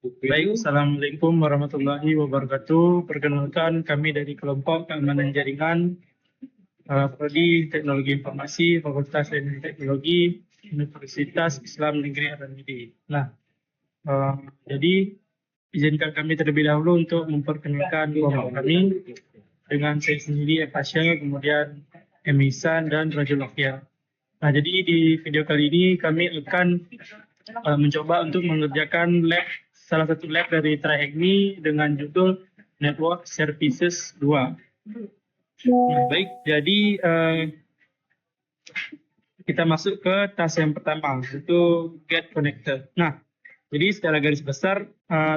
Baik, Assalamualaikum warahmatullahi wabarakatuh. Perkenalkan, kami dari kelompok keamanan jaringan Prodi Teknologi Informasi, Fakultas Ilmu Teknologi, Universitas Islam Negeri Aranidi. Nah, eh, jadi izinkan kami terlebih dahulu untuk memperkenalkan kelompok kami dengan saya sendiri, Pasha, kemudian Emisan dan Rajul Akhir. Nah, jadi di video kali ini kami akan mencoba untuk mengerjakan salah satu lab dari Trihegmi dengan judul Network Services 2. Nah, baik, jadi kita masuk ke task yang pertama, yaitu Get Connected. Nah, jadi secara garis besar,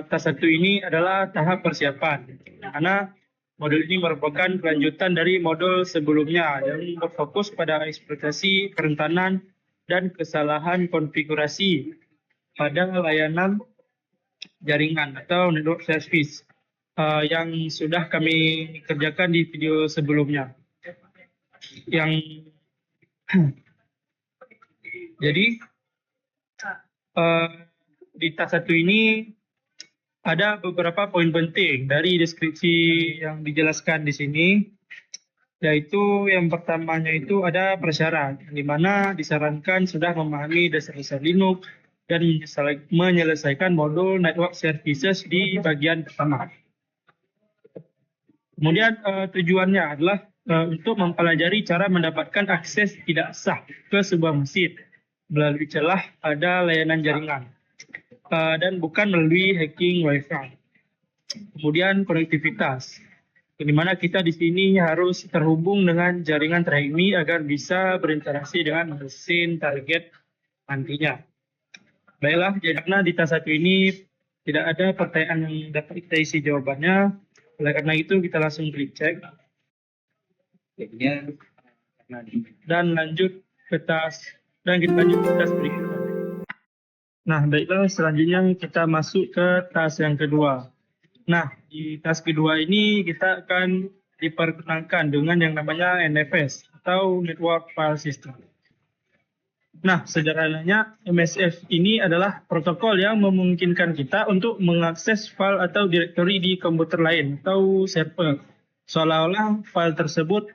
task 1 ini adalah tahap persiapan, karena modul ini merupakan kelanjutan dari modul sebelumnya yang berfokus pada eksploitasi kerentanan dan kesalahan konfigurasi pada layanan jaringan atau network service yang sudah kami kerjakan di video sebelumnya. Yang jadi di task 1 ini ada beberapa poin penting dari deskripsi yang dijelaskan di sini, yaitu yang pertamanya itu ada persyarat, di mana disarankan sudah memahami dasar-dasar Linux dan menyelesaikan modul network services di bagian pertama. Kemudian tujuannya adalah untuk mempelajari cara mendapatkan akses tidak sah ke sebuah mesin melalui celah pada layanan jaringan dan bukan melalui hacking Wi-Fi. Kemudian konektivitas, di mana kita di sini harus terhubung dengan jaringan Trihegmi agar bisa berinteraksi dengan mesin target nantinya. Baiklah, jadi karena di task 1 ini tidak ada pertanyaan yang dapat kita isi jawabannya, oleh karena itu kita langsung klik cek dan lanjut ke task berikutnya. Nah, baiklah, selanjutnya kita masuk ke task yang kedua. Nah, di task kedua ini kita akan diperkenalkan dengan yang namanya NFS atau Network File System. Nah, sederhananya MSF ini adalah protokol yang memungkinkan kita untuk mengakses file atau direktori di komputer lain atau server, seolah-olah file tersebut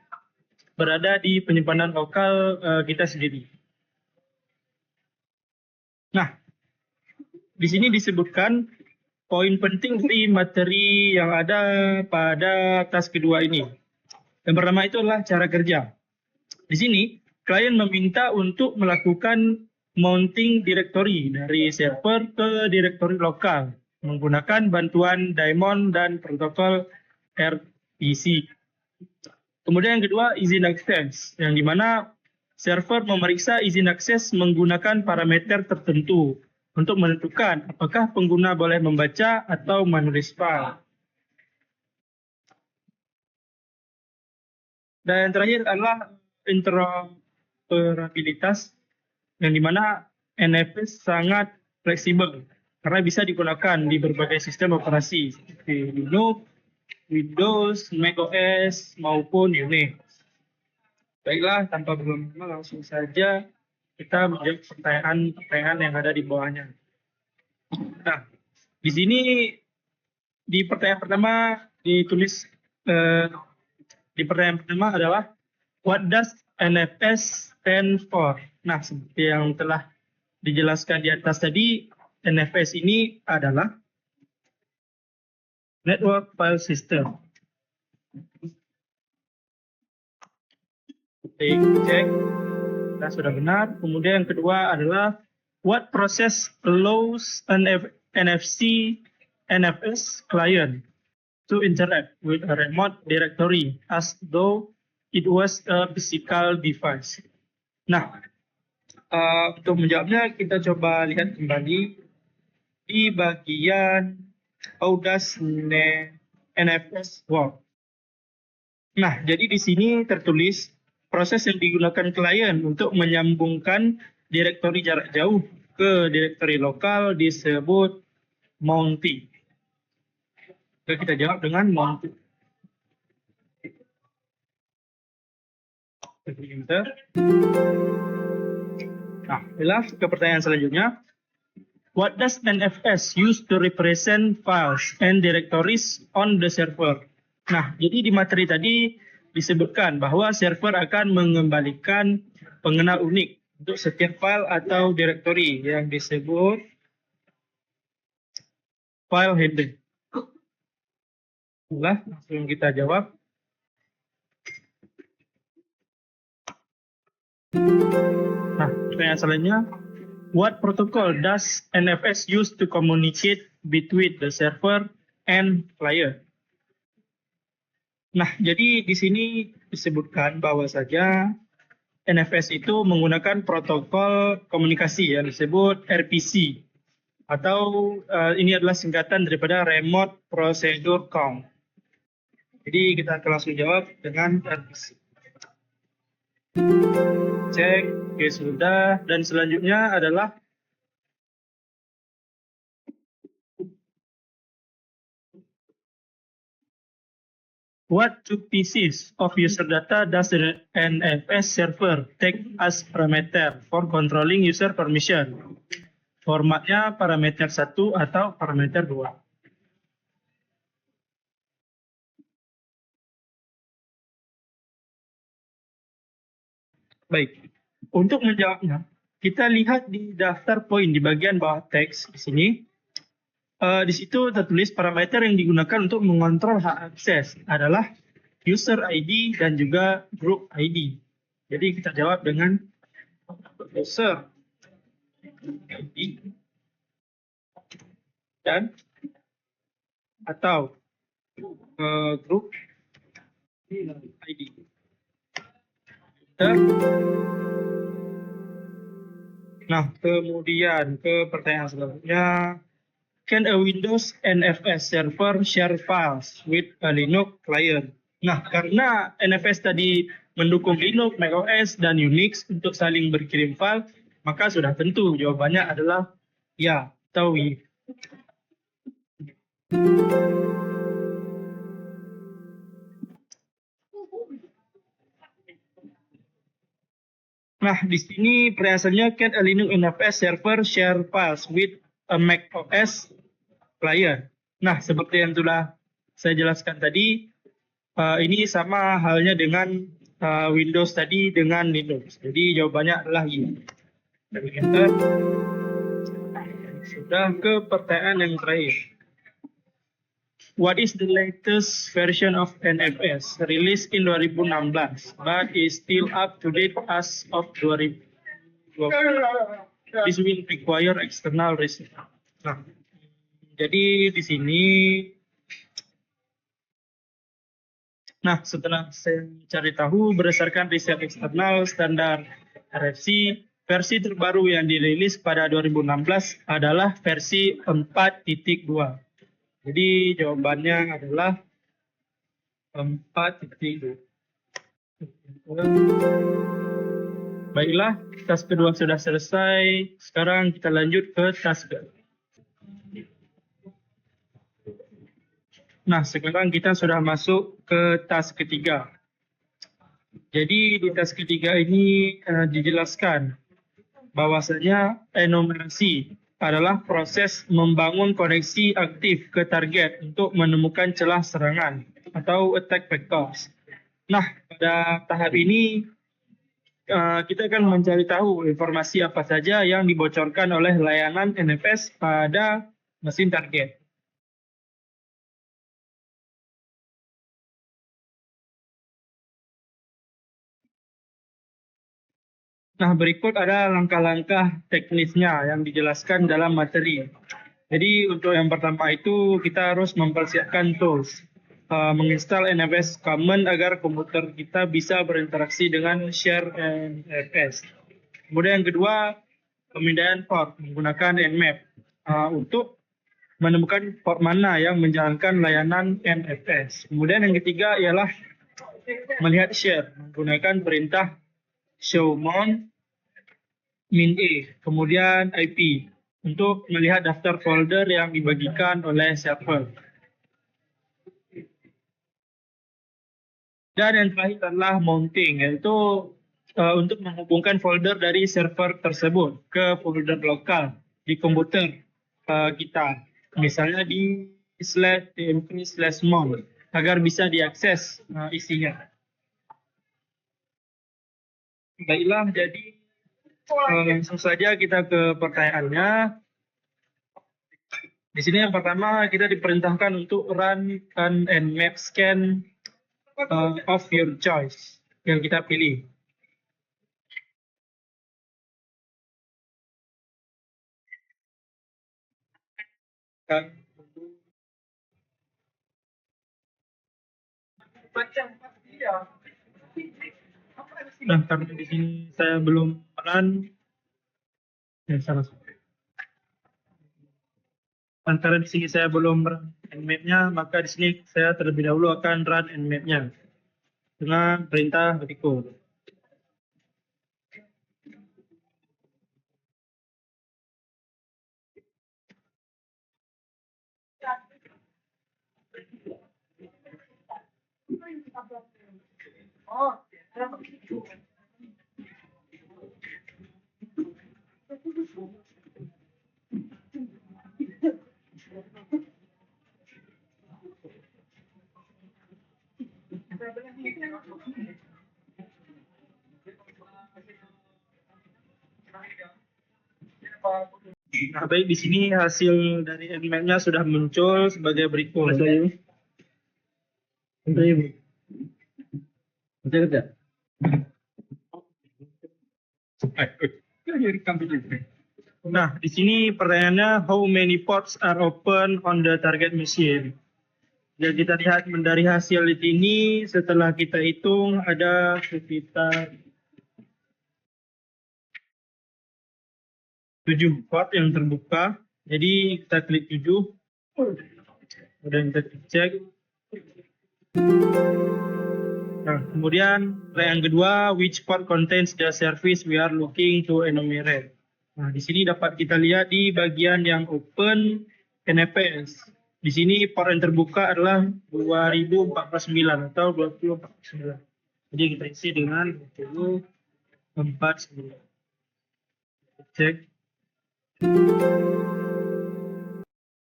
berada di penyimpanan lokal kita sendiri. Nah, di sini disebutkan poin penting dari materi yang ada pada task kedua ini. Yang pertama itu adalah cara kerja. Di sini, klien meminta untuk melakukan mounting directory dari server ke directory lokal menggunakan bantuan daemon dan protokol RPC. Kemudian yang kedua, izin akses, yang dimana server memeriksa izin akses menggunakan parameter tertentu untuk menentukan apakah pengguna boleh membaca atau menulis file. Dan yang terakhir adalah interoperabilitas, yang dimana NFS sangat fleksibel karena bisa digunakan di berbagai sistem operasi seperti Linux, Windows, macOS maupun Unix. Baiklah, tanpa berlama-lama langsung saja kita menjawab pertanyaan yang ada di bawahnya. Nah, di sini di pertanyaan pertama ditulis di pertanyaan pertama adalah what does NFS stand for? Nah, seperti yang telah dijelaskan di atas tadi, NFS ini adalah Network File System. Cek, nah, sudah benar. Kemudian yang kedua adalah what process allows an NFS client to interact with a remote directory as though it was a physical device. Nah, untuk menjawabnya kita coba lihat kembali di bagian how does NFS work. Nah, jadi di sini tertulis proses yang digunakan klien untuk menyambungkan direktori jarak jauh ke direktori lokal disebut mounting. Kita jawab dengan mounting. Enter. Nah, inilah ke pertanyaan selanjutnya. What does NFS use to represent files and directories on the server? Nah, jadi di materi tadi disebutkan bahwa server akan mengembalikan pengenal unik untuk setiap file atau directory yang disebut file header. Langsung kita jawab. Nah, pertanyaan selanjutnya, what protocol does NFS use to communicate between the server and client? Nah, jadi di sini disebutkan bahwa saja NFS itu menggunakan protokol komunikasi yang disebut RPC, atau ini adalah singkatan daripada Remote Procedure Call. Jadi kita akan langsung jawab dengan RPC. Cek, oke sudah. Dan selanjutnya adalah what two pieces of user data does the NFS server take as parameter for controlling user permission? Formatnya parameter 1 atau parameter 2. Baik, untuk menjawabnya, kita lihat di daftar poin di bagian bawah teks di sini. Di situ tertulis parameter yang digunakan untuk mengontrol hak akses adalah user ID dan juga group ID. Jadi kita jawab dengan user ID dan atau group ID. Nah, kemudian ke pertanyaan selanjutnya. Can a Windows NFS server share files with a Linux client? Nah, karena NFS tadi mendukung Linux, macOS, dan Unix untuk saling berkirim file, maka sudah tentu jawabannya adalah ya atau iya. Nah, di sini pertanyaannya, can a Linux NFS server share files with a macOS client? Nah, seperti yang telah saya jelaskan tadi, ini sama halnya dengan Windows tadi dengan Linux. Jadi jawabannya adalah iya. Enter. Sudah ke pertanyaan yang terakhir. What is the latest version of NFS released in 2016 but is still up to date as of 2020? This will require external research. Nah, jadi di sini, nah setelah saya mencari tahu berdasarkan riset eksternal standar RFC, versi terbaru yang dirilis pada 2016 adalah versi 4.2. Jadi jawabannya adalah 4.2. Baiklah, task kedua sudah selesai. Sekarang kita lanjut ke task kedua. Nah, sekarang kita sudah masuk ke task ketiga. Jadi di task ketiga ini dijelaskan bahwasanya enumerasi adalah proses membangun koneksi aktif ke target untuk menemukan celah serangan atau attack vectors. Nah, pada tahap ini kita akan mencari tahu informasi apa saja yang dibocorkan oleh layanan NFS pada mesin target. Nah, berikut ada langkah-langkah teknisnya yang dijelaskan dalam materi. Jadi untuk yang pertama itu kita harus mempersiapkan tools, menginstal NFS Common agar komputer kita bisa berinteraksi dengan share NFS. Kemudian yang kedua, pemindahan port menggunakan Nmap untuk menemukan port mana yang menjalankan layanan NFS. Kemudian yang ketiga ialah melihat share menggunakan perintah show mount min A, kemudian IP untuk melihat daftar folder yang dibagikan oleh server. Dan yang terakhir adalah mounting, yaitu untuk menghubungkan folder dari server tersebut ke folder lokal di komputer kita. Misalnya di /tmp/mon agar bisa diakses isinya. Baiklah, jadi langsung saja kita ke pertanyaannya. Di sini yang pertama kita diperintahkan untuk run and map scan of your choice yang kita pilih. Nah, karena di sini saya belum run, salah. Antara di sini saya belum run and map-nya, maka di sini saya terlebih dahulu akan run and map-nya dengan perintah berikut. Nah, baik, di sini hasil dari nmap-nya sudah muncul sebagai berikut. Nah, di sini pertanyaannya, how many ports are open on the target machine? Dan kita lihat dari hasil ini, setelah kita hitung ada sekitar 7 port yang terbuka. Jadi kita klik 7, kemudian kita cek. Nah, kemudian yang kedua, which port contains the service we are looking to enumerate. Nah, di sini dapat kita lihat di bagian yang open NFS. Di sini port yang terbuka adalah 2049 atau 2049. Jadi kita isi dengan 2049. Cek.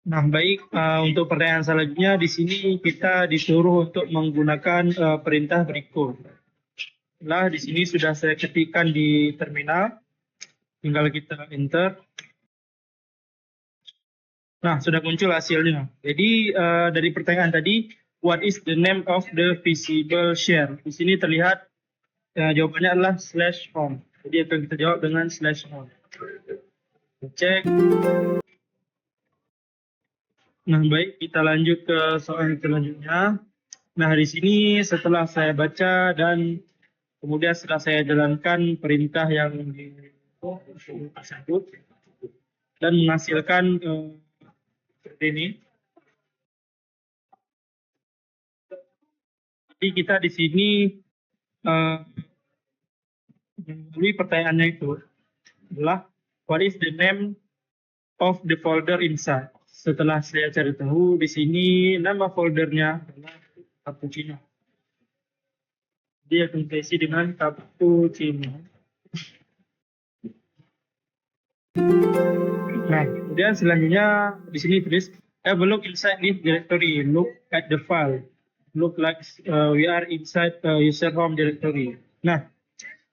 Nah, baik, untuk pertanyaan selanjutnya di sini kita disuruh untuk menggunakan perintah berikut. Nah, di sini sudah saya ketikkan di terminal, tinggal kita enter. Nah, sudah muncul hasilnya. Jadi dari pertanyaan tadi, what is the name of the visible share? Di sini terlihat jawabannya adalah /home. Jadi akan kita jawab dengan /home. Cek. Nah, baik, kita lanjut ke soal selanjutnya. Nah, di sini setelah saya baca dan kemudian setelah saya jalankan perintah yang tersebut dan menghasilkan seperti ini. Jadi kita di sini melalui pertanyaannya itu adalah what is the name of the folder inside? Setelah saya cari tahu, di sini nama foldernya adalah cappuccino. Dia akan terisi dengan cappuccino. Nah, kemudian selanjutnya di sini tulis have a look inside this directory. Look at the file. Look like we are inside user home directory. Nah,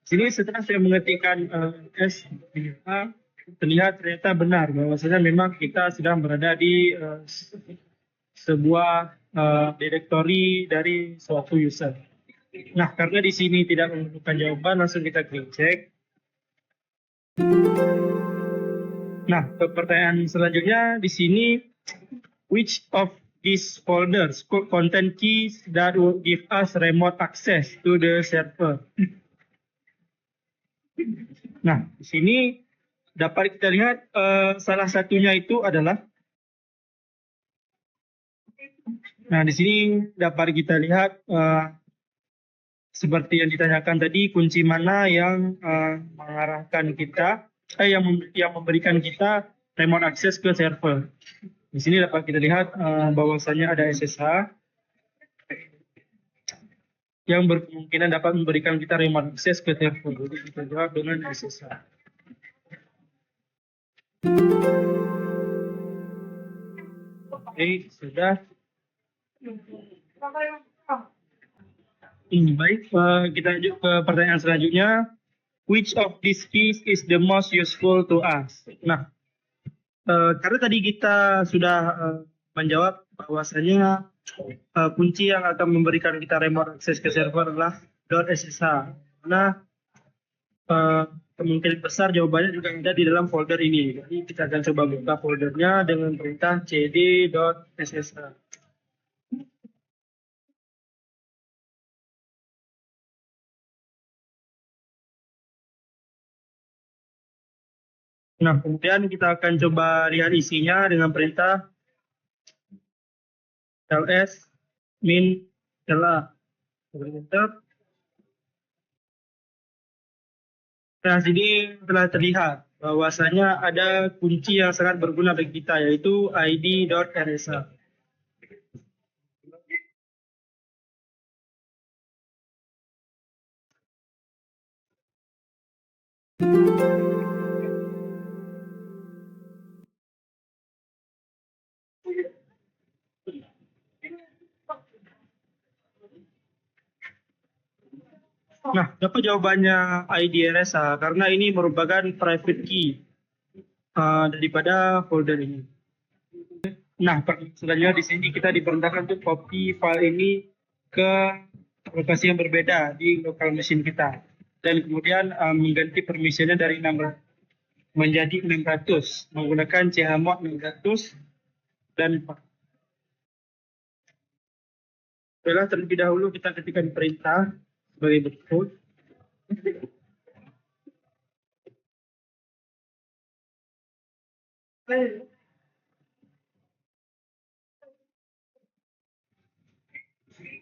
sini setelah saya mengetikkan S terlihat ternyata benar bahwasanya memang kita sedang berada di sebuah directory dari suatu user. Nah, karena di sini tidak menemukan jawaban, langsung kita klik cek. Nah, ke pertanyaan selanjutnya di sini, which of these folders could contain keys that will give us remote access to the server? Nah, di sini dapat kita lihat salah satunya itu adalah, nah di sini dapat kita lihat seperti yang ditanyakan tadi, kunci mana yang mengarahkan kita, yang memberikan kita remote access ke server. Di sini dapat kita lihat bahwasanya ada SSH yang berkemungkinan dapat memberikan kita remote access ke server. Jadi kita jawab dengan SSH. Oke, sudah. Baik, kita lanjut ke pertanyaan selanjutnya. Which of these keys is the most useful to us? Nah, karena tadi kita sudah menjawab bahwasanya kunci yang akan memberikan kita remote access ke server adalah .ssh. Nah, kemungkinan besar jawabannya juga ada di dalam folder ini. Jadi kita akan coba buka foldernya dengan perintah cd.ssh. Nah, kemudian kita akan coba lihat isinya dengan perintah ls min la. Enter. Nah, sini telah terlihat bahwasanya ada kunci yang sangat berguna bagi kita, yaitu id.rsa. Nah, dapat jawabannya ID RSA karena ini merupakan private key daripada folder ini. Nah, selanjutnya di sini kita diperintahkan untuk copy file ini ke lokasi yang berbeda di local machine kita. Dan kemudian mengganti permissionnya dari 600 menjadi 600 menggunakan chmod 600 dan setelah terlebih dahulu kita ketikkan perintah sebagai berikut.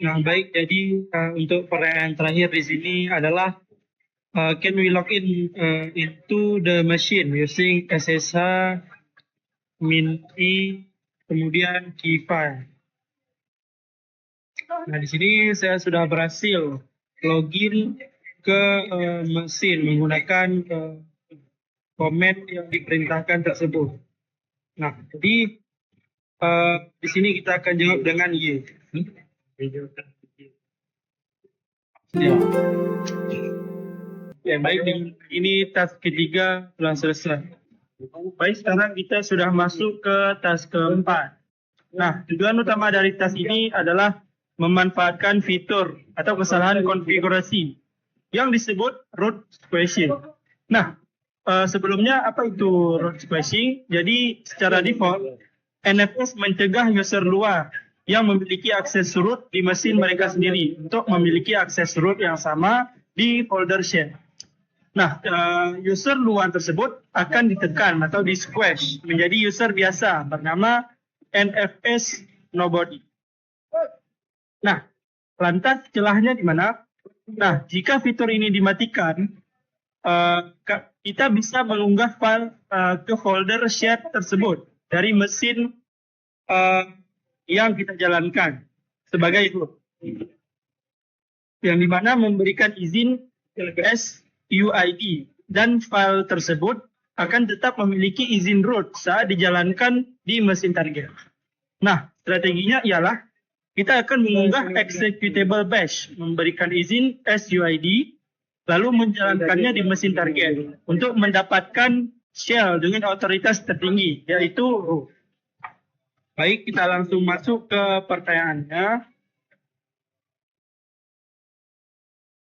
Nah, baik. Jadi untuk pertanyaan terakhir di sini adalah can we log in into the machine using SSH min i kemudian key file. Nah, di sini saya sudah berhasil login ke mesin menggunakan komen yang diperintahkan tersebut. Nah, jadi di sini kita akan jawab dengan Y. Ya, baik. Ini task ketiga telah selesai. Baik, sekarang kita sudah masuk ke task keempat. Nah, tujuan utama dari task ini adalah memanfaatkan fitur atau kesalahan konfigurasi yang disebut root squashing. Nah, sebelumnya apa itu root squashing? Jadi secara default NFS mencegah user luar yang memiliki akses root di mesin mereka sendiri untuk memiliki akses root yang sama di folder share. Nah, user luar tersebut akan ditekan atau di squash menjadi user biasa bernama NFS nobody. Nah, lantas celahnya di mana? Nah, jika fitur ini dimatikan, kita bisa mengunggah file ke folder share tersebut dari mesin yang kita jalankan sebagai root, yang dimana memberikan izin SUID dan file tersebut akan tetap memiliki izin root saat dijalankan di mesin target. Nah, strateginya ialah kita akan mengunggah executable bash, memberikan izin SUID, lalu menjalankannya di mesin target untuk mendapatkan shell dengan otoritas tertinggi, yaitu root. Baik, kita langsung masuk ke pertanyaannya.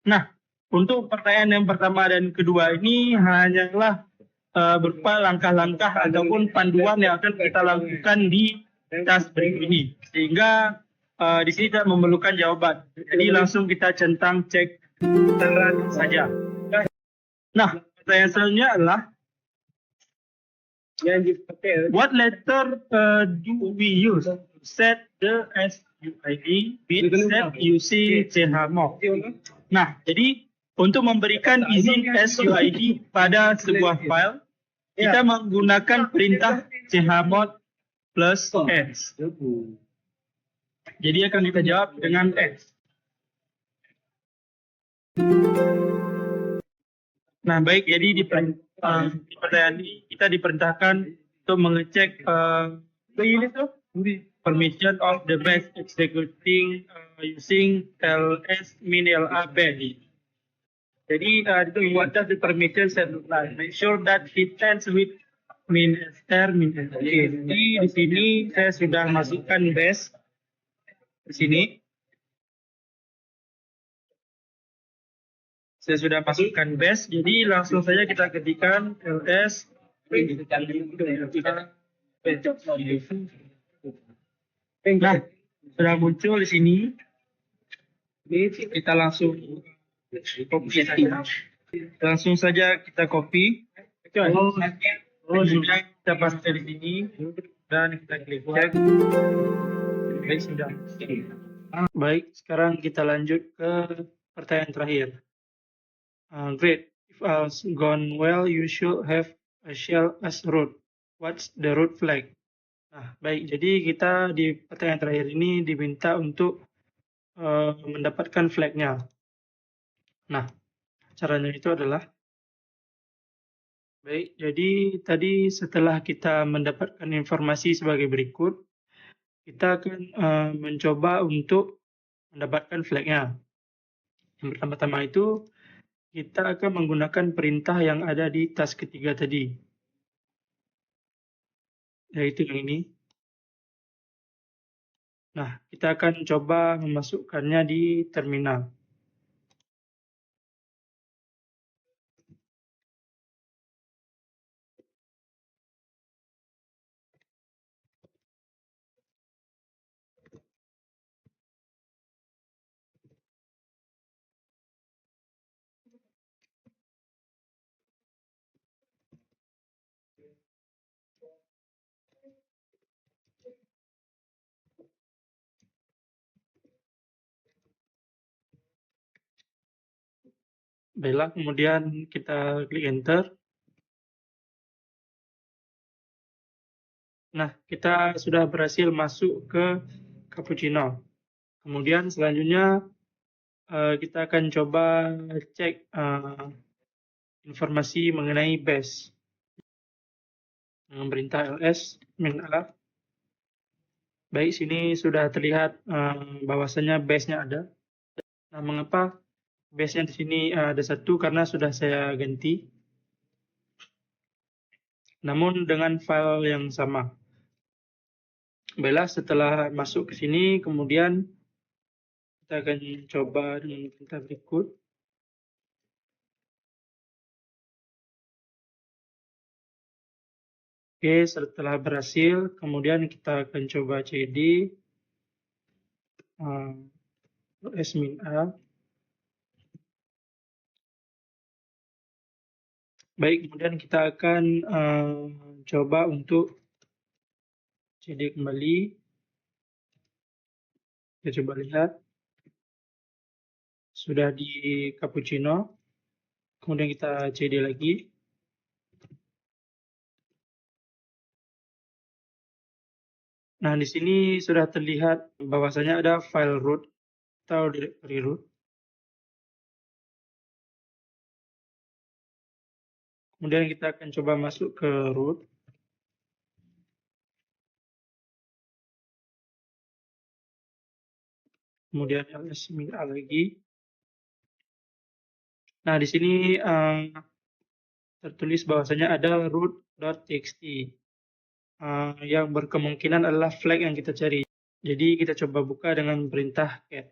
Nah, untuk pertanyaan yang pertama dan kedua ini hanyalah berupa langkah-langkah ataupun panduan yang akan kita lakukan di task berikut ini. Sehingga di sini tidak memerlukan jawaban. Jadi langsung kita centang cek terang saja. Nah, pertanyaan selanjutnya adalah what letter do we use to set the SUID bit set using chmod? Nah, jadi untuk memberikan izin SUID pada sebuah file, kita menggunakan perintah chmod plus S. Jadi akan kita jawab dengan S. Nah, baik. Jadi di pertanyaan ini kita diperintahkan untuk mengecek permission of the batch executing using ls min la batch. Jadi what does the permission set look like? Make sure that it ends with min str min s. Jadi di sini saya sudah masukkan base di sini. Saya sudah masukkan base, jadi langsung saja kita ketikkan ls. Nah, sudah muncul di sini. Kita langsung copy saja. Langsung saja kita copy. Kita paste di sini dan kita klik check. Baik, sudah. Baik, sekarang kita lanjut ke pertanyaan terakhir. Great. If all's gone well, you should have a shell as root. What's the root flag? Nah, baik. Jadi kita di pertanyaan terakhir ini diminta untuk mendapatkan flagnya. Nah, caranya itu adalah baik. Jadi tadi setelah kita mendapatkan informasi sebagai berikut, kita akan mencoba untuk mendapatkan flagnya. Yang pertama-tama itu kita akan menggunakan perintah yang ada di task ketiga tadi, yaitu yang ini. Nah, kita akan coba memasukkannya di terminal. Baiklah, kemudian kita klik enter. Nah, kita sudah berhasil masuk ke Cappuccino. Kemudian selanjutnya kita akan coba cek informasi mengenai base. Dengan perintah ls min a. Baik, sini sudah terlihat bahwasanya base-nya ada. Nah, mengapa base-nya di sini ada satu? Karena sudah saya ganti. Namun dengan file yang sama. Baiklah, setelah masuk ke sini, kemudian kita akan coba dengan perintah berikut. Oke, setelah berhasil, kemudian kita akan coba cd s min a. Baik, kemudian kita akan coba untuk cd kembali. Kita coba lihat. Sudah di Cappuccino. Kemudian kita cd lagi. Nah, di sini sudah terlihat bahwasanya ada file root atau directory root. Kemudian kita akan coba masuk ke root. Kemudian ls min a lagi. Nah, di sini tertulis bahwasanya ada root.txt yang berkemungkinan adalah flag yang kita cari. Jadi kita coba buka dengan perintah cat.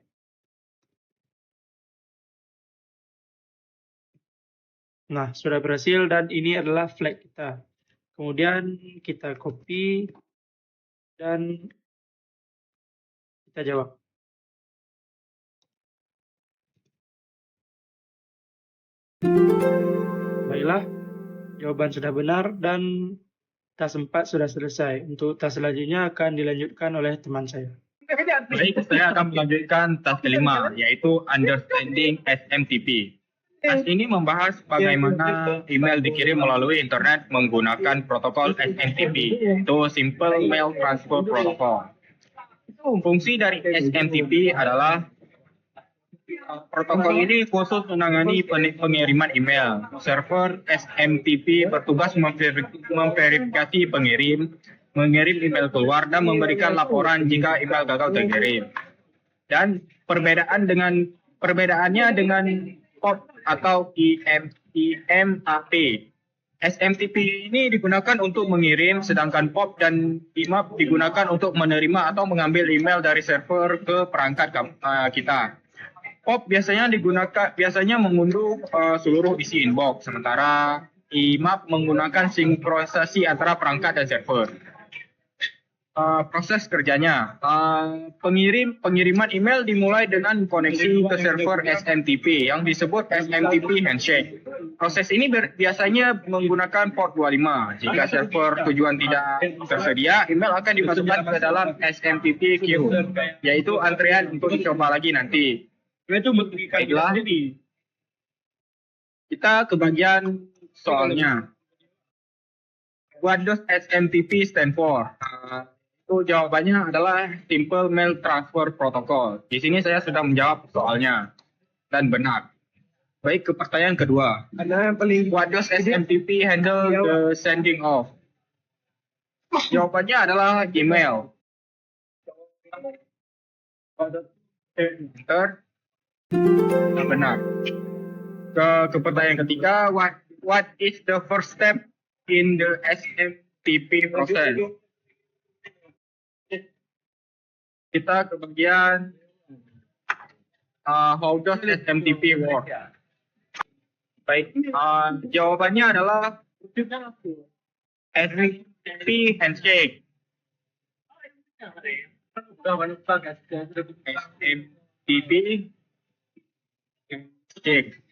Nah, sudah berhasil dan ini adalah flag kita. Kemudian kita copy dan kita jawab. Baiklah, jawaban sudah benar dan tas 4 sudah selesai. Untuk tas selanjutnya akan dilanjutkan oleh teman saya. Baik, saya akan melanjutkan tas kelima, yaitu Understanding SMTP. Tas ini membahas bagaimana email dikirim melalui internet menggunakan protokol SMTP, itu Simple Mail Transfer Protocol. Fungsi dari SMTP adalah protokol ini khusus menangani pengiriman email. Server SMTP bertugas memverifikasi pengirim mengirim email keluar dan memberikan laporan jika email gagal terkirim. Dan perbedaannya dengan POP atau IMAP. SMTP ini digunakan untuk mengirim, sedangkan POP dan IMAP digunakan untuk menerima atau mengambil email dari server ke perangkat kita. POP biasanya mengunduh seluruh isi inbox, sementara IMAP menggunakan sinkronisasi antara perangkat dan server. Proses kerjanya, pengiriman email dimulai dengan koneksi ke server SMTP yang disebut SMTP handshake. Proses ini biasanya menggunakan port 25. Jika server tujuan tidak tersedia, email akan dimasukkan ke dalam SMTP queue, yaitu antrean untuk dicoba lagi nanti. Baiklah, kita ke bagian soalnya. What does SMTP stand for? Itu jawabannya adalah Simple Mail Transfer Protocol. Di sini saya sudah menjawab soalnya dan benar. Baik, ke pertanyaan kedua. What does SMTP handle the sending of? Jawabannya adalah email. Benar. Ke pertanyaan ketiga, what is the first step in the SMTP process? Kita ke bagian how does SMTP work? Baik, jawabannya adalah SMTP handshake. SMTP handshake.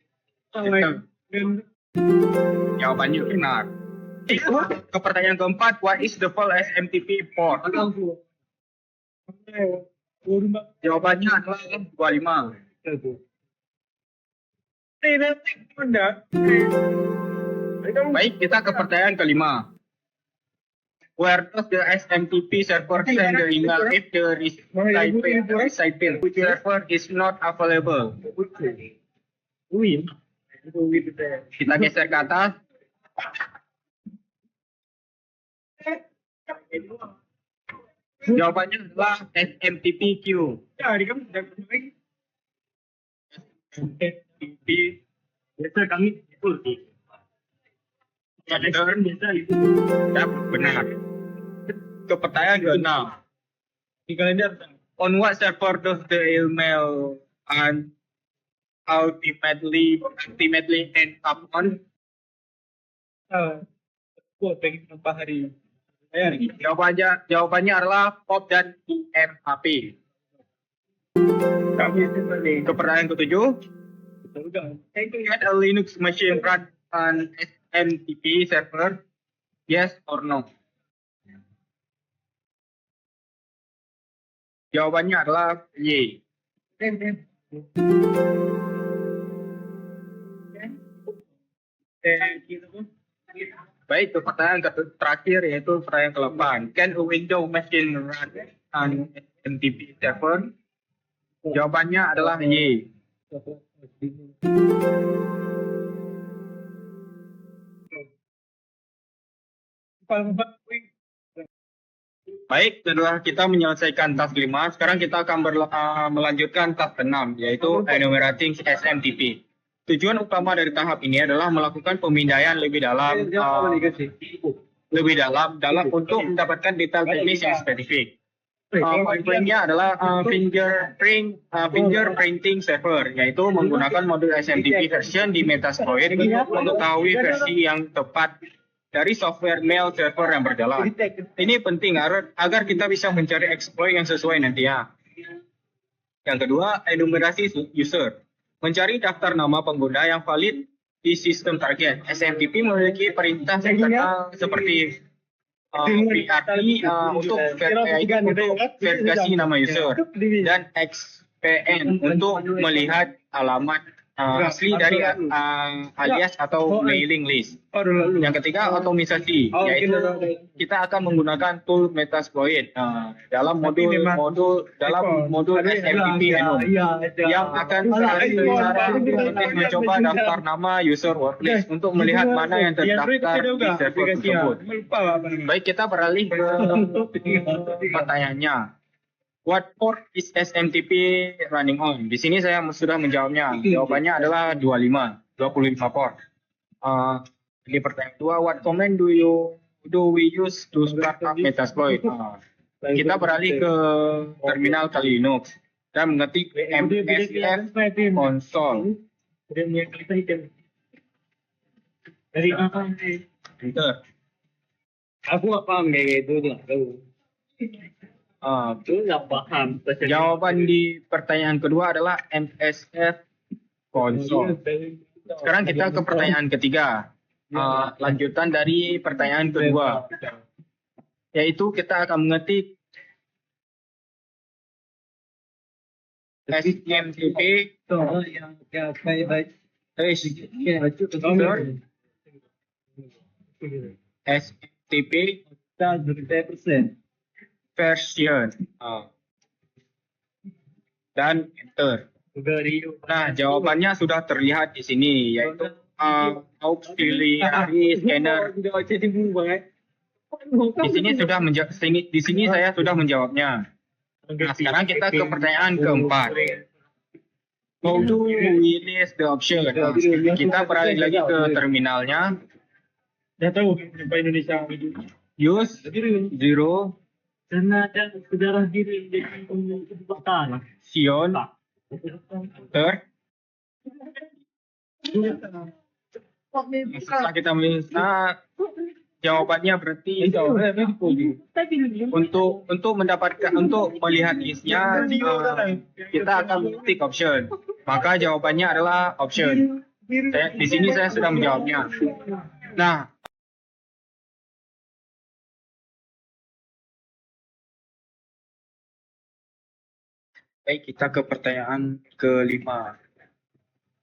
Jawabannya benar. Ke pertanyaan keempat, what is the full SMTP port? Jawabannya adalah 25. Baik, kita ke pertanyaan kelima. Where does the SMTP server send the email if the recipient server is not available? Kita geser ke atas. Jawabannya adalah SMTP queue. SMTP biasa kami full. Benar. Ke pertanyaan ke-6. On what server does the email and ultimately end up on? Jawabannya adalah POP dan IMAP. Ke pertanyaan ke-7. Can a Linux machine run an SMTP server? Yes or no? Jawabannya adalah Y. Baik, ke pertanyaan terakhir yaitu pertanyaan ke-8. Can a Windows machine run an SMTP server? Jawabannya adalah Y. Baik, setelah kita menyelesaikan task 5, sekarang kita akan melanjutkan task 6, yaitu enumerating SMTP. Tujuan utama dari tahap ini adalah melakukan pemindaian lebih dalam untuk mendapatkan detail teknis yang spesifik. Poin-poinnya adalah fingerprinting server, yaitu menggunakan modul SMTP version di Metasploit untuk mengetahui versi yang tepat dari software mail server yang berjalan. Ini penting agar kita bisa mencari exploit yang sesuai nantinya. Yang kedua, enumerasi user. Mencari daftar nama pengguna yang valid di sistem target. SMTP memiliki perintah seperti PRT untuk verifikasi nama user dan XPN untuk melihat alamat asli dari alias atau mailing list. Yang ketiga, otomisasi, yaitu kita akan menggunakan tool Metasploit dalam modul SMTP yang akan mencoba daftar nama user worklist untuk melihat mana yang terdaftar di server tersebut. Baik, kita beralih ke pertanyaannya. What port is SMTP running on? Di sini saya sudah menjawabnya. Jawabannya adalah 25 port. Di pertanyaan kedua, what command do we use to start up Metasploit? Kita beralih ke terminal kali Linux dan mengetik msf console. Enter. Aku nggak paham kayak gitu nggak tahu. Itu nggak paham. Jawaban di pertanyaan kedua adalah msf console. Sekarang kita ke pertanyaan ketiga. Lanjutan dari pertanyaan kedua, yaitu kita akan mengetik SMTP SMTP version dan enter. Nah, jawabannya sudah terlihat di sini, yaitu auxiliary scanner. Di sini saya sudah menjawabnya. Nah, sekarang kita ke pertanyaan keempat. How do we list the option? Kita beralih lagi ke terminalnya. Dah tahu sampai Indonesia. Use 0 Karena ada sejarah diri jadi kebakaran. Sion enter. Setelah kita melihat, jawabannya berarti untuk melihat listnya kita akan mengetik option. Maka jawabannya adalah option. Di sini saya sudah menjawabnya. Nah, baik, kita ke pertanyaan kelima.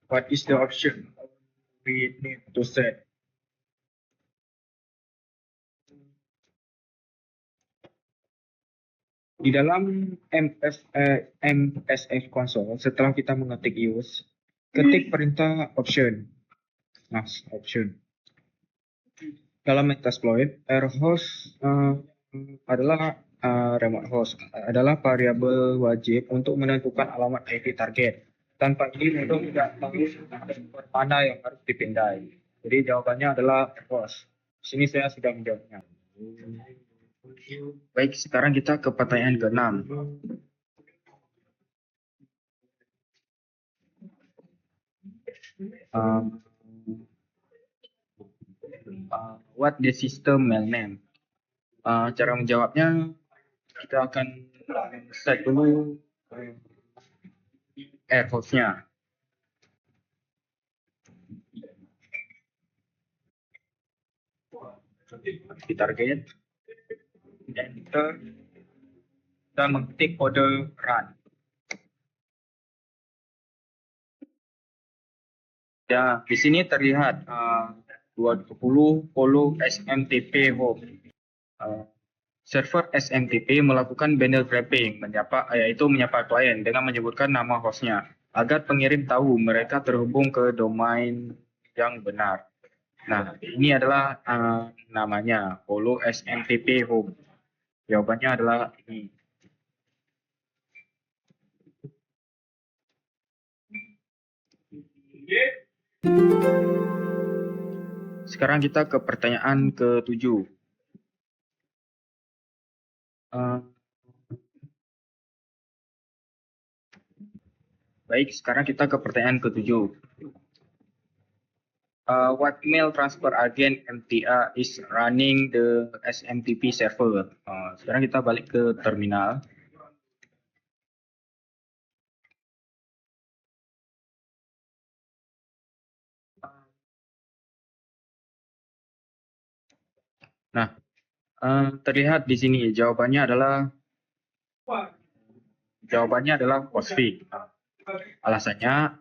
What is the option we need to set? Di dalam MSF console, setelah kita mengetik use, ketik perintah option. Nah, option. Dalam Metasploit, host adalah remote host adalah variabel wajib untuk menentukan alamat IP target. Tanpa ini mudah tidak tahu mana yang harus dipindai. Jadi jawabannya adalah host. Di sini saya sudah menjawabnya. Baik, sekarang kita ke pertanyaan ke-6. What the system mail name? Cara menjawabnya, kita akan set dulu air host-nya. Di target, enter, dan mengetik kode run. Ya, di sini terlihat 220 follow SMTP home. Server SMTP melakukan bundle wrapping, yaitu menyapa klien dengan menyebutkan nama hostnya agar pengirim tahu mereka terhubung ke domain yang benar. Nah, ini adalah namanya follow SMTP home. Jawabannya adalah ini. Sekarang kita ke pertanyaan ke-7. Baik, sekarang kita ke pertanyaan ke-7. What mail transfer agent MTA is running the SMTP server? Sekarang kita balik ke terminal. Nah, terlihat di sini jawabannya adalah Postfix. Alasannya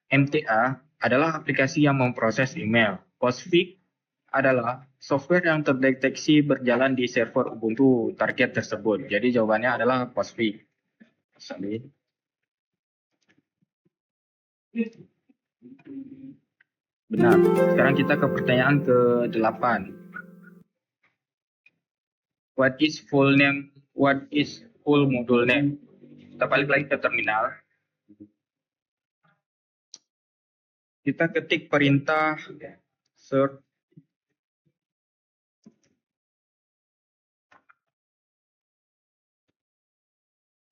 MTA adalah aplikasi yang memproses email. Postfix adalah software yang terdeteksi berjalan di server Ubuntu target tersebut. Jadi jawabannya adalah Postfix. Salih. Benar. Sekarang kita ke pertanyaan ke-8. What is full name? What is full module name? Kita balik lagi ke terminal. Kita ketik perintah search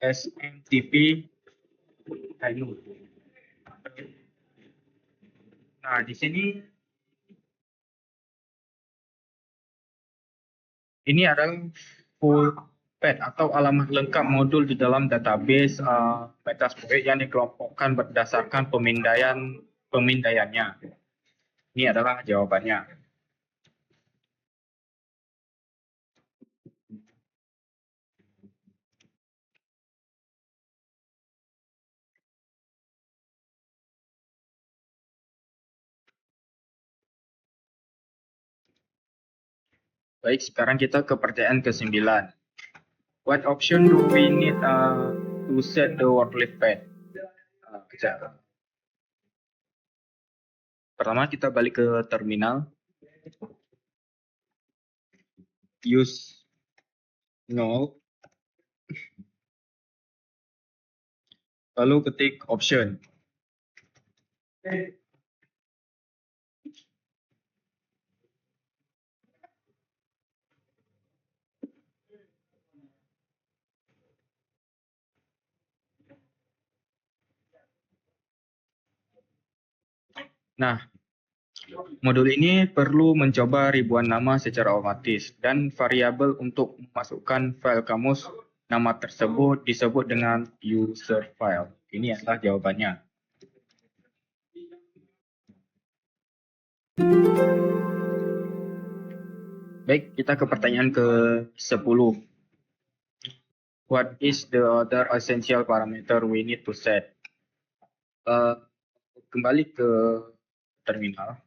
SMTP. Nah, di sini ini adalah full path atau alamat lengkap modul di dalam database Metasploit yang dikelompokkan berdasarkan pemindaiannya. Ini adalah jawabannya. Baik, sekarang kita ke pertanyaan ke-9. What option do we need to set the word list path? Pertama kita balik ke terminal. Use no. Lalu ketik option. Nah, modul ini perlu mencoba ribuan nama secara otomatis dan variabel untuk memasukkan file kamus nama tersebut disebut dengan user file. Ini adalah jawabannya. Baik, kita ke pertanyaan ke-10. What is the other essential parameter we need to set? Kembali ke terminal.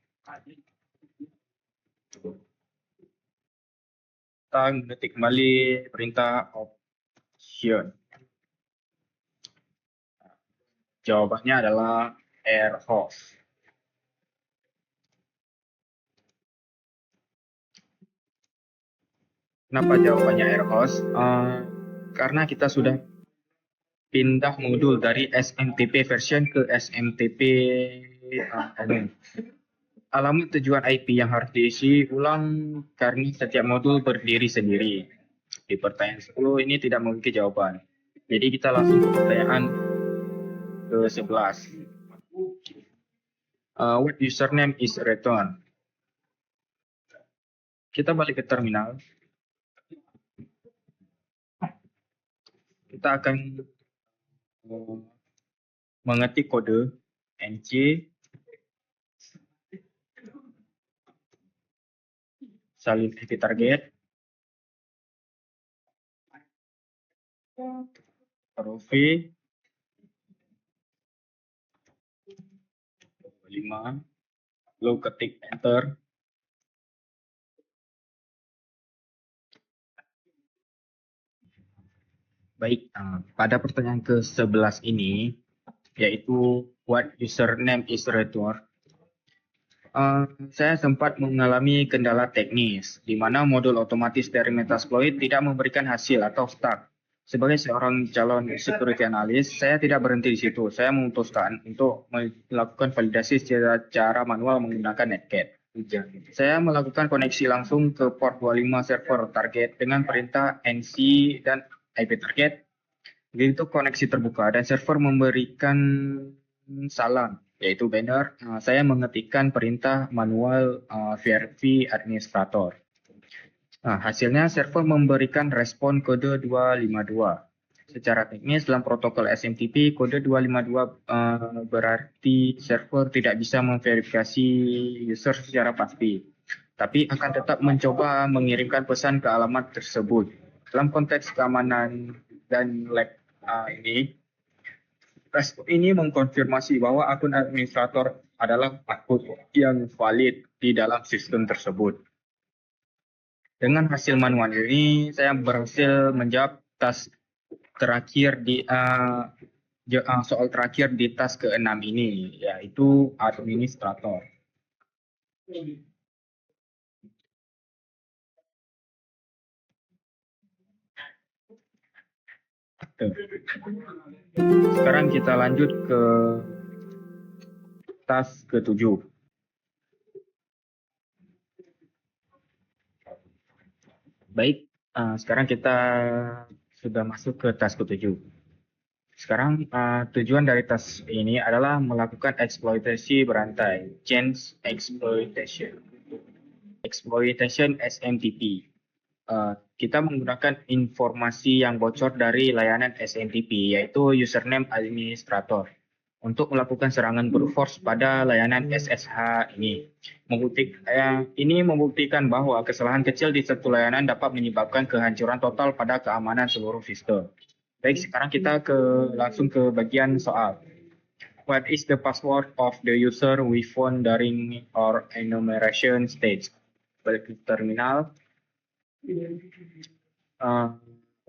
Kita mengetik kembali perintah option. Jawabannya adalah airhost. Kenapa jawabannya airhost? Karena kita sudah pindah modul dari SMTP version ke SMTP alamat tujuan IP yang harus diisi ulang karena setiap modul berdiri sendiri. Di pertanyaan 10 ini tidak memiliki jawaban. Jadi kita langsung ke pertanyaan ke-11. What username is return? Kita balik ke terminal. Kita akan mengetik kode NC salin IP target ROV 5, lalu ketik enter. Baik, pada pertanyaan ke-11 ini, yaitu what username is return, saya sempat mengalami kendala teknis, di mana modul otomatis dari Metasploit tidak memberikan hasil atau start. Sebagai seorang calon security analyst, saya tidak berhenti di situ. Saya memutuskan untuk melakukan validasi secara manual menggunakan Netcat. Saya melakukan koneksi langsung ke port 25 server target dengan perintah NC dan IP target. Begitu koneksi terbuka dan server memberikan salam, yaitu banner, saya mengetikkan perintah manual VRV administrator. Nah, hasilnya server memberikan respon kode 252. Secara teknis dalam protokol SMTP, kode 252 berarti server tidak bisa memverifikasi user secara pasti, tapi akan tetap mencoba mengirimkan pesan ke alamat tersebut. Dalam konteks keamanan dan lab ini, Respon ini mengkonfirmasi bahwa akun administrator adalah akun yang valid di dalam sistem tersebut. Dengan hasil manual ini, saya berhasil menjawab task terakhir di soal terakhir di task ke-6 ini, yaitu administrator. Sekarang kita lanjut ke task ke-7. Baik, sekarang kita sudah masuk ke task ke-7. Sekarang tujuan dari task ini adalah melakukan eksploitasi berantai, change exploitation, SMTP. Kita menggunakan informasi yang bocor dari layanan SMTP, yaitu username administrator, untuk melakukan serangan brute force pada layanan SSH ini. Ini membuktikan bahwa kesalahan kecil di satu layanan dapat menyebabkan kehancuran total pada keamanan seluruh sistem. Baik, sekarang kita langsung ke bagian soal. What is the password of the user we found during our enumeration stage? Balik ke terminal.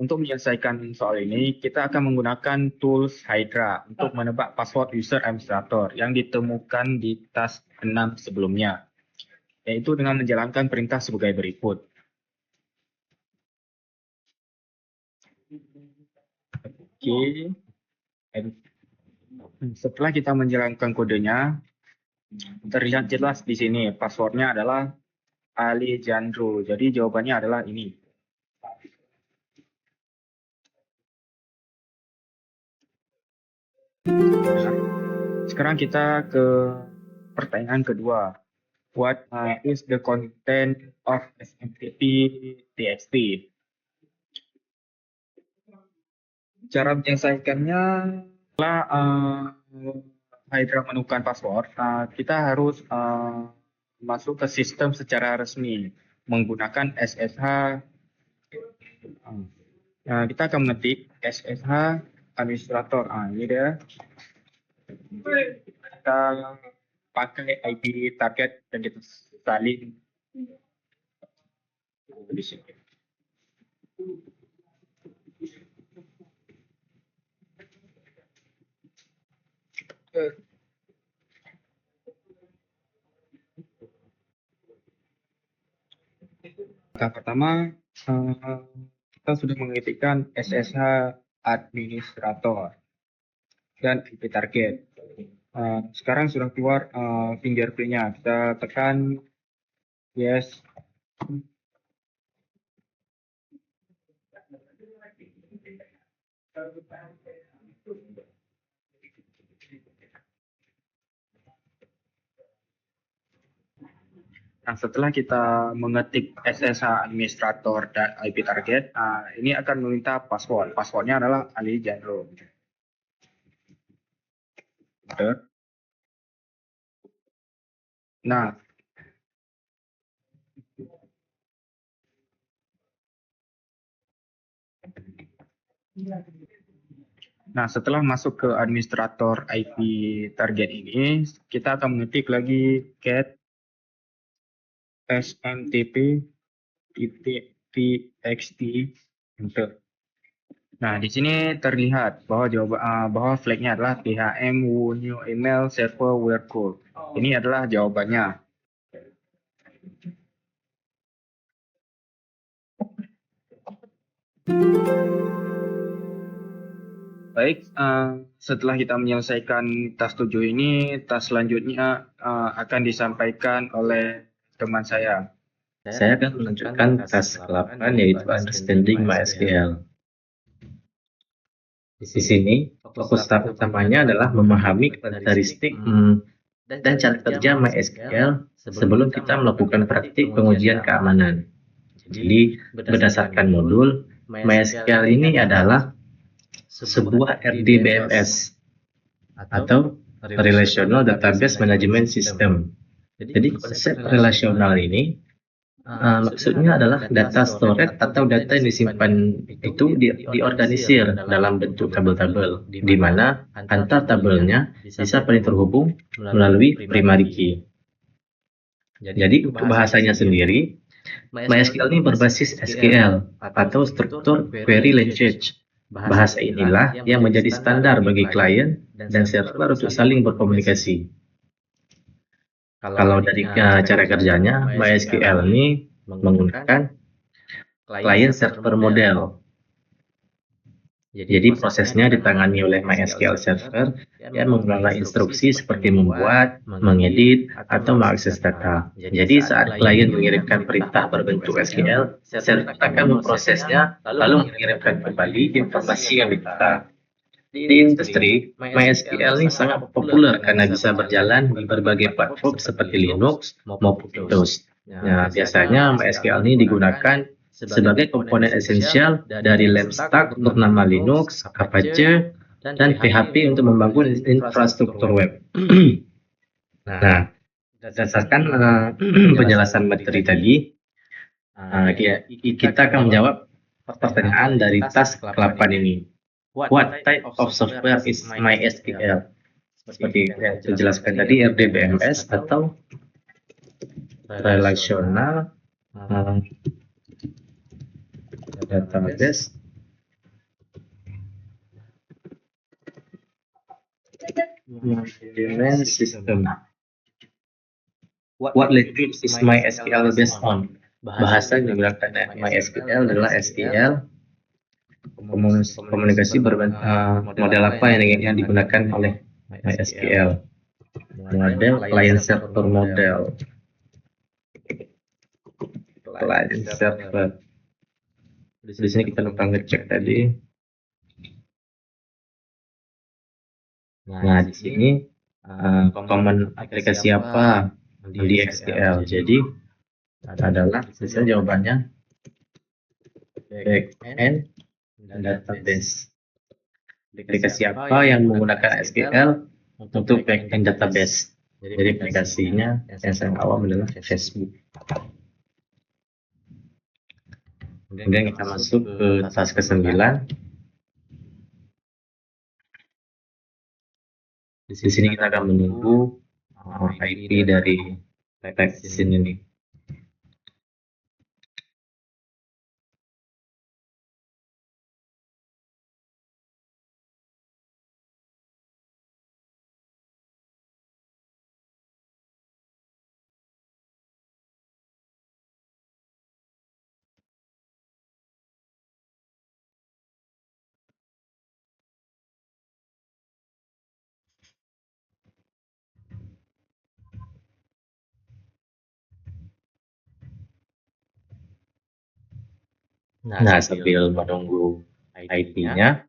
Untuk menyelesaikan soal ini, kita akan menggunakan tools Hydra untuk menebak password user administrator yang ditemukan di task 6 sebelumnya, yaitu dengan menjalankan perintah sebagai berikut. Oke. Setelah kita menjalankan kodenya, terlihat jelas di sini passwordnya adalah Alejandro. Jadi jawabannya adalah ini. Sekarang kita ke pertanyaan kedua. What is the content of SMTP TXT? Cara menyelesaikannya setelah Hydra menemukan password, kita harus masuk ke sistem secara resmi menggunakan SSH. Kita akan mengetik SSH administrator. Ini dia. Kita pakai IP target dan kita salin di sini. Langkah pertama, kita sudah mengetikkan SSH administrator dan IP target. Sekarang sudah keluar fingerprint-nya. Kita tekan yes. Nah, setelah kita mengetik SSH administrator dan IP target, ini akan meminta password. Passwordnya adalah Alejandro. Nah, setelah masuk ke administrator IP target ini, kita akan mengetik lagi get SMTP txt enter. Nah, di sini terlihat bahwa flagnya adalah THM new email server where code. Ini adalah jawabannya. Baik, setelah kita menyelesaikan task 7 ini, task selanjutnya akan disampaikan oleh teman saya. Saya akan melanjutkan task ke-8 yaitu Understanding MySQL. Di sini, fokus tahap utamanya adalah memahami karakteristik dan cara kerja MySQL sebelum kita melakukan praktik pengujian keamanan. Jadi, berdasarkan modul, MySQL ini adalah sebuah RDBMS atau Relational Database Management System. Jadi konsep relasional ini Maksudnya adalah data storage atau data yang disimpan itu diorganisir dalam bentuk tabel-tabel, di mana antar tabelnya bisa saling terhubung melalui primary key. Jadi untuk bahasanya sendiri, MySQL ini berbasis SQL atau struktur query language. Bahasa inilah yang menjadi standar bagi klien dan server untuk saling berkomunikasi. Kalau dari cara kerjanya, MySQL ini menggunakan client server model. Jadi prosesnya ditangani oleh MySQL server yang menggunakan instruksi seperti membuat, mengedit, atau mengakses data. Jadi saat klien mengirimkan perintah berbentuk SQL, server akan memprosesnya lalu mengirimkan kembali informasi yang diminta. Di industri, MySQL ini sangat populer karena bisa berjalan di berbagai platform seperti Linux maupun Windows. Nah, biasanya MySQL ini digunakan sebagai komponen esensial dari LAMP untuk nama Linux, Apache, dan PHP untuk membangun infrastruktur web. Nah, berdasarkan penjelasan materi tadi, kita akan menjawab pertanyaan dari task ke-8 ini. What type of software is MySQL? Seperti yang saya jelaskan tadi, RDBMS atau Relational Database Management System. What language is MySQL based on? Bahasa yang digunakan MySQL adalah SQL. Komunikasi model apa yang digunakan oleh MySQL? Model client server model. Client server. Di sini kita lupa ngecek tadi. Nah, di sini common aplikasi apa di SQL? Jadi adalah misalnya jawabannya backend database. Aplikasi apa yang menggunakan SQL untuk backend database? Jadi aplikasinya yang saya awam adalah Facebook. Kemudian kita masuk ke task ke-9. Di sini kita akan menunggu IP dari tag di sini nih. Nah, sambil menunggu IP-nya,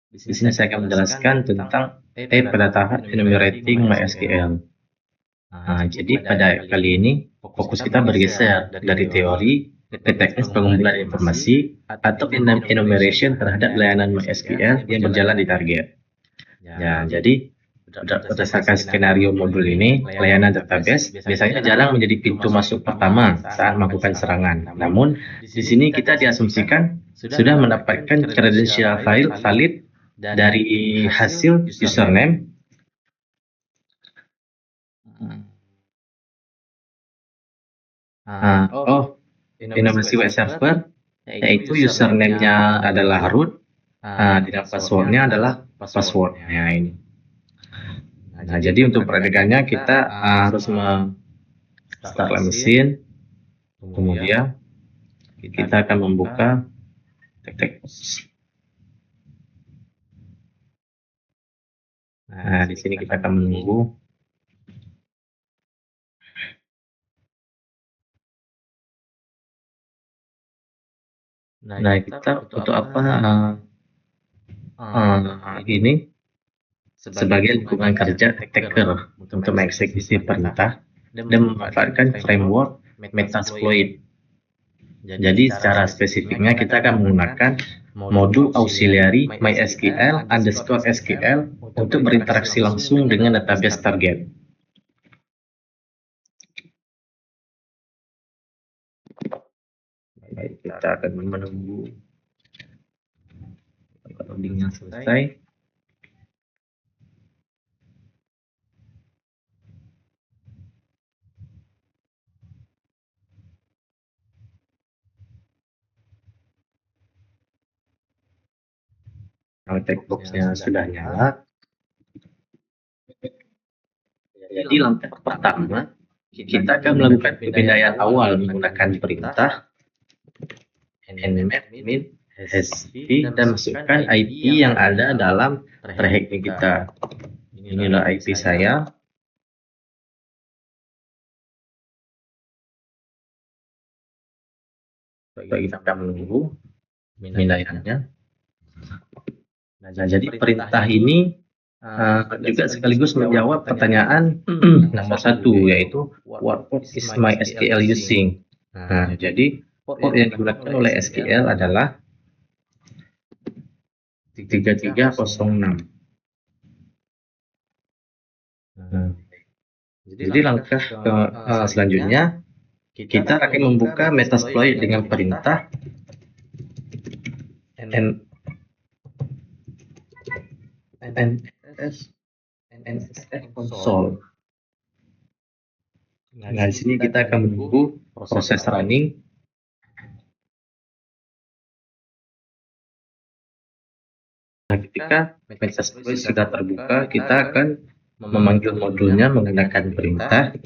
di sini saya akan menjelaskan tentang pada tahap enumerating MySQL. Nah, jadi pada kali ini fokus kita bergeser dari teori ke teknis pengumpulan informasi atau enumeration terhadap layanan MySQL yang berjalan di target. Ya, jadi berdasarkan skenario modul ini, layanan database biasanya jarang menjadi pintu masuk pertama saat melakukan serangan. Namun, di sini kita diasumsikan sudah mendapatkan kredensial valid dari hasil username, informasi web server, yaitu username-nya adalah root, dan password-nya adalah password. Nah, ini. Nah, jadi untuk perbandingannya kita harus start mesin, kemudian kita akan membuka tag. Nah, di sini kita akan menunggu. Nah, kita untuk apa ini? Sebagai lingkungan kerja attacker untuk mengeksekusi perintah dan memanfaatkan framework Metasploit. Jadi secara spesifiknya kita akan menggunakan modul auxiliary MySQL_SQL untuk berinteraksi langsung dengan database target. Baik, kita akan menunggu loadingnya selesai. Kalau textbox-nya sudah nyala, jadi langkah pertama kita akan melakukan pemindaian awal menggunakan perintah nmap min hasv dan masukkan IP yang ada dalam trajektory kita. Inilah IP saya. Kita menunggu pemindaiannya. Nah, jadi perintah ini juga sekaligus menjawab pertanyaan nomor 1, yaitu what port is my SQL using. Nah, jadi port yang digunakan oleh SQL adalah 3306. Jadi langkah selanjutnya kita akan membuka Metasploit dengan perintah NSF console. Nah, di sini kita akan menunggu proses running. Nah, ketika Metasploit sudah terbuka, kita akan memanggil modulnya menggunakan perintah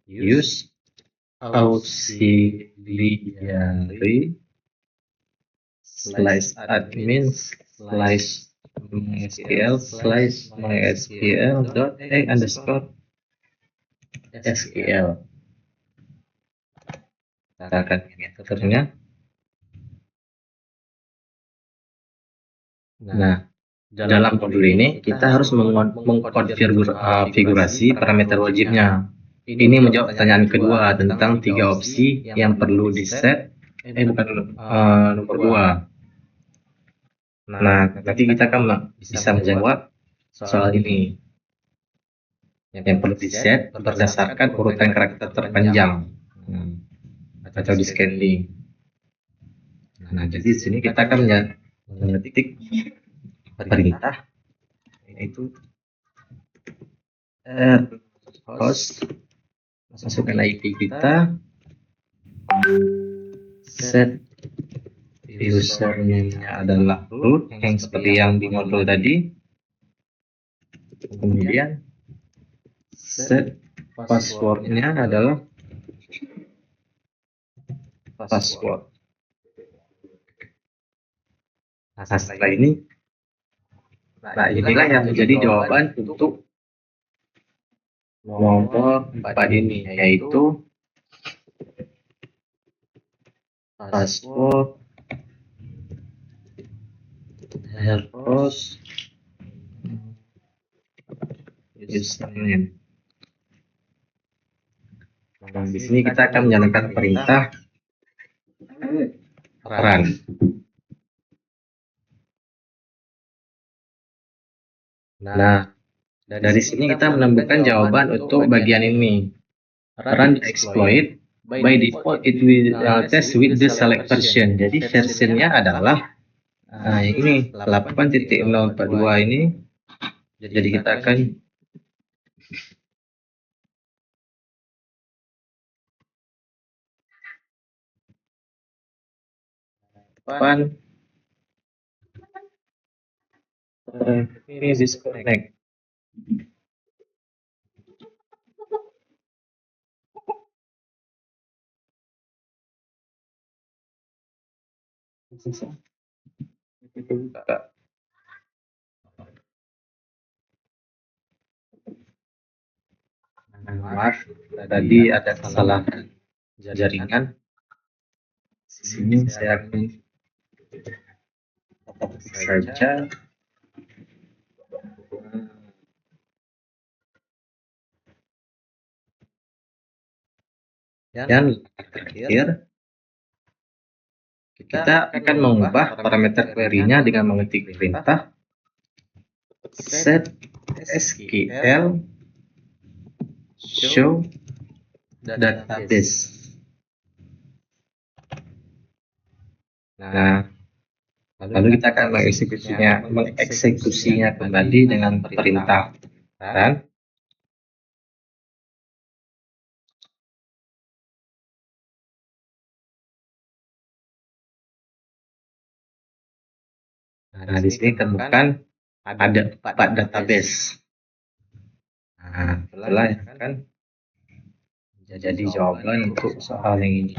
use auxiliary /admin /mysql/a_SQL. Kita akan enternya. Nah, dalam modul ini kita harus mengkonfigurasi parameter wajibnya. Ini menjawab pertanyaan kedua tentang 3 opsi yang perlu di-set. Nomor 2. Nah, nanti kita akan bisa menjawab soal ini. Yang perlu di-set berdasarkan urutan karakter terpanjang atau di scaling. Nah, jadi di sini kita akan mengetik perintah yaitu host, masukkan IP kita, set username-nya adalah root yang seperti yang di modul tadi, kemudian set passwordnya adalah password. Nah, setelah ini, inilah yang menjadi jawaban untuk nomor 4 ini, yaitu password host username. Nah, di sini kita akan menjalankan perintah run. Nah, dari sini kita menemukan jawaban untuk bagian ini. Run the exploit. By default, it will test with the select version. Jadi versionnya adalah ini 8.042 ini. Jadi kita akan ini disconnect. Maaf, tadi ada kesalahan jaringan. Di sini saya akan saja. Dan terakhir, kita akan mengubah parameter query-nya dengan mengetik perintah set SQL show database. Nah, lalu kita akan mengeksekusinya kembali dengan perintah run. Nah, di sini temukan ada 4 database. Nah, itulah yang akan jadi jawaban untuk soal yang ini.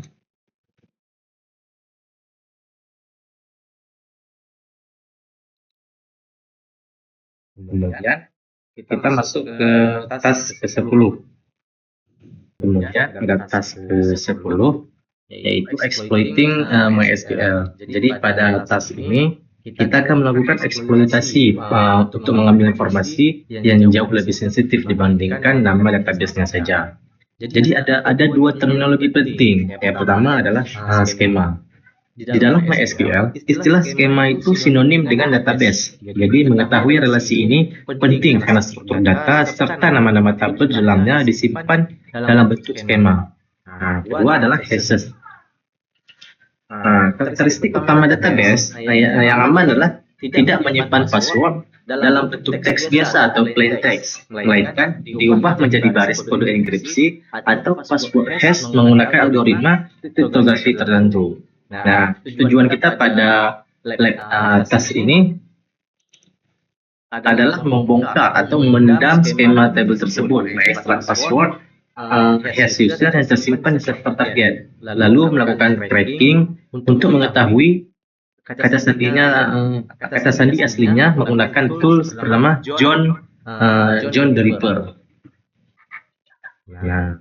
Kemudian kita masuk ke task ke-10. Kemudian ada task ke-10 yaitu exploiting MySQL. Jadi pada task ini kita akan melakukan eksploitasi untuk mengambil informasi yang jauh lebih sensitif dibandingkan nama database-nya saja. Jadi ada dua terminologi penting. Yang pertama adalah skema. Di dalam MySQL, istilah skema itu sinonim dengan database. Jadi mengetahui relasi ini penting karena struktur data serta nama-nama tabel di dalamnya disimpan dalam bentuk skema. Nah, kedua adalah hashes. Karakteristik utama database yang aman adalah tidak menyimpan password dalam bentuk teks biasa atau plain text, melainkan diubah menjadi baris kode enkripsi atau password hash menggunakan algoritma kriptografi tertentu. Nah, tujuan kita pada task ini adalah membongkar atau mendam skema tabel tersebut, mengekstrak password hash user yang tersimpan di server target, lalu melakukan tracking untuk mengetahui kata sandi aslinya menggunakan tool bernama John the Ripper. Nah,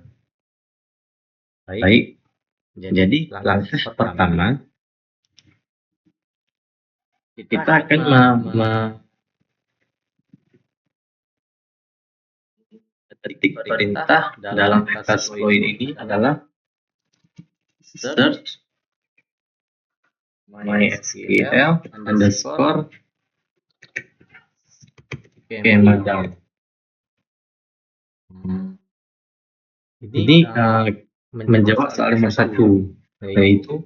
baik. Jadi langkah pertama kita akan ketik perintah dalam Metasploit ini adalah search mysql underscore schema down. Ini menjawab soal nomor 1, yaitu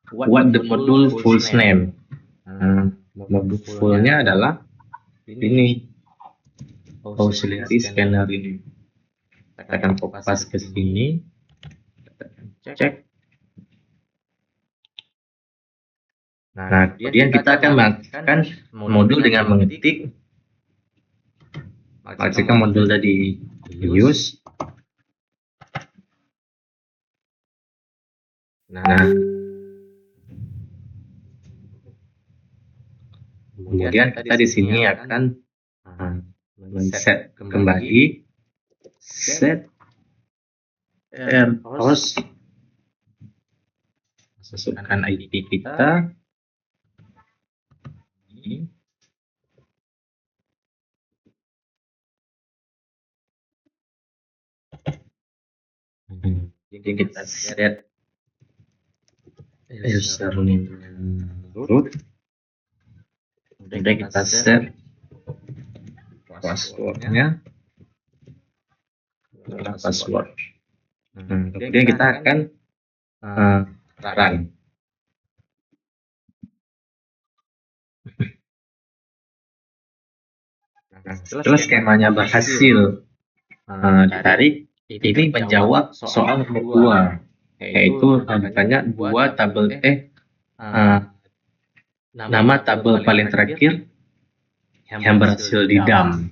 what the module full name. Modul fullnya adalah ini, auxiliary scanner ini. Kita akan kopas ke sini, cek. Nah, kemudian kita akan mengaktifkan modul dengan mengetik, aktifkan modul tadi use. Nah, kemudian kita di sini akan men-set kembali set host, masukkan IP kita ini. Jadi kita set username root, kemudian kita set passwordnya password. Kemudian kita akan run. Setelah skemanya berhasil ditarik, ini menjawab soal nomor 2, yaitu adanya dua tabel nama tabel paling terakhir yang berhasil di-dump.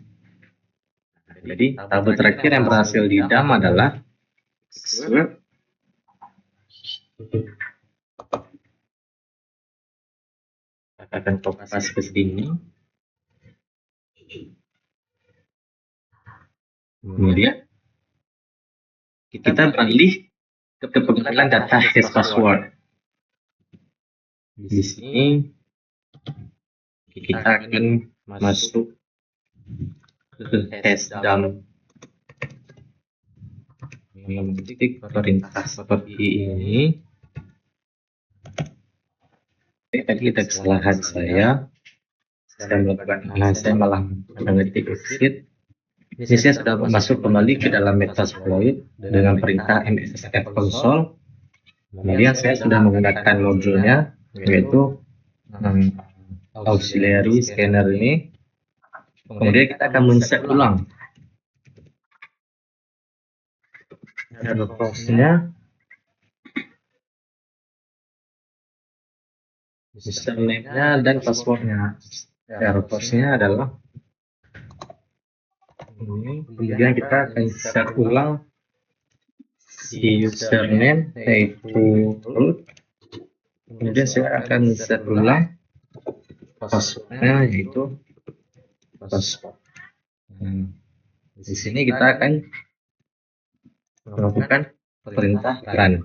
Jadi tabel terakhir yang berhasil di-dump adalah xweb. Kita akan kopas ke sini. Kemudian kita beralih ke pengambilan data hash password. Di sini kita akan masuk ke hash dump, mengetik perintah seperti ini. Tadi kita kesalahan saya malah mengetik exit. Ini saya sudah masuk kembali ke dalam Metasploit dengan perintah msf console. Kemudian saya sudah menggunakan modulnya yaitu auxiliary scanner ini. Kemudian kita akan men-set ulang error box-nya, username-nya dan password-nya. Error box-nya adalah ini. Kemudian kita akan set ulang si username yaitu root. Kemudian saya akan set ulang password-nya yaitu password. Di sini kita akan melakukan perintah run.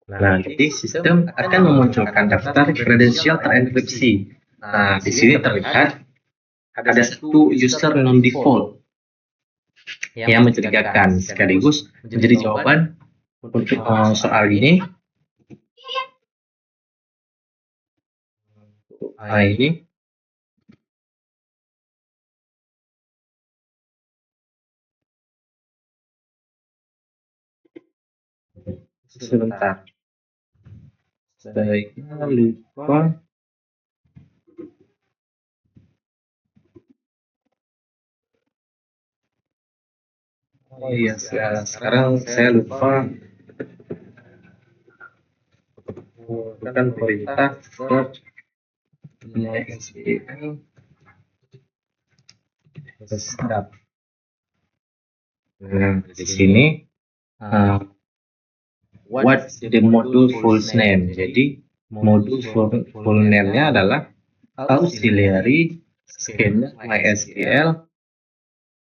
Nah, jadi sistem akan memunculkan daftar kredensial terenkripsi. Nah, di sini terlihat ada satu user non-default yang mencurigakan, sekaligus menjadi jawaban untuk soal ini. Ini sebentar, saya lupa. Oh iya, sekarang saya lupa bukan perintah search SQL start. Nah, di sini what the module full name. Jadi modul full name-nya adalah auxiliary scanner MySQL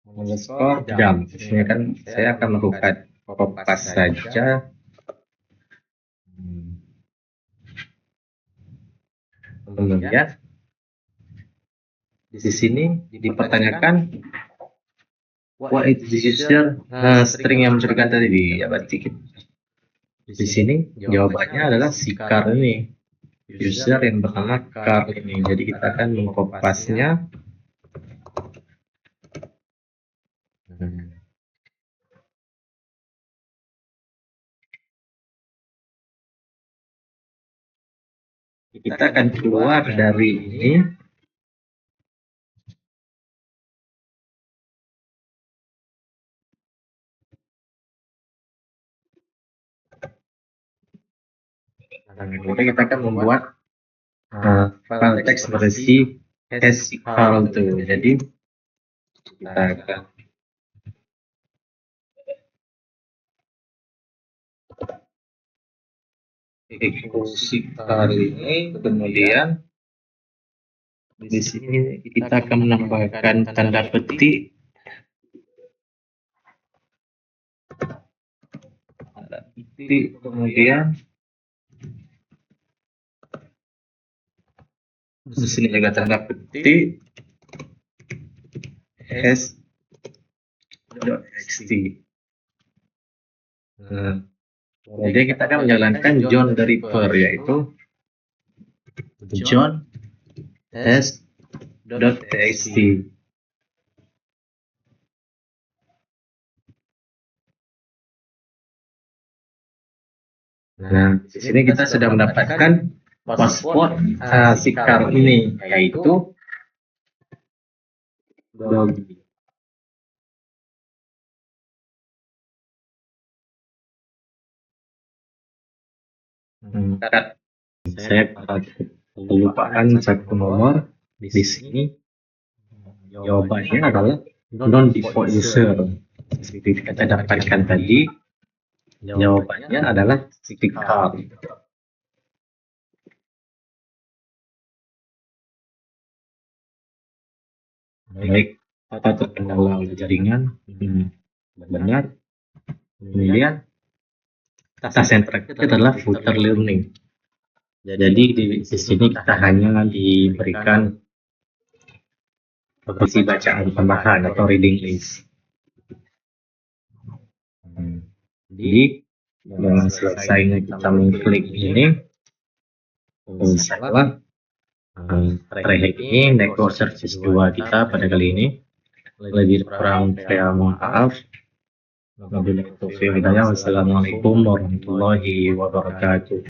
_dump. Di sini kan saya akan melakukan copy saja. Kemudian di sini dipertanyakan what is the user string yang mencurigakan tadi. Ya, berarti di sini jawabannya adalah si car ini, user yang bernama car ini. Jadi kita akan mengkopasnya. Kita akan keluar dari ini. Kemudian kita akan membuat file teks berisi SQL itu. Jadi kita akan eksekusi kali ini. Kemudian di sini kita akan menambahkan tanda petik. Kemudian di sini juga tanda petik s.xt. Kemudian kita akan menjalankan John the Ripper, yaitu John s.txt. Nah, di sini kita sudah mendapatkan password si car ini, yaitu Doggy. Saya kelupaan satu nomor di sini. Jawabannya adalah non default user. Seperti kita dapatkan tadi, jawabannya adalah si car. Baik, kita terkendala oleh jaringan. Benar. Kemudian task yang terakhir adalah filter learning. Jadi di sini kita hanya diberikan opsi bacaan tambahan atau reading list. Jadi dengan selesainya kita mengklik ini, misalnya trayhack ini network service 2 kita pada kali ini lebih kurang saya mohon maaf. Wabillahi taufiq wal hidayah. Wassalamualaikum warahmatullahi wabarakatuh.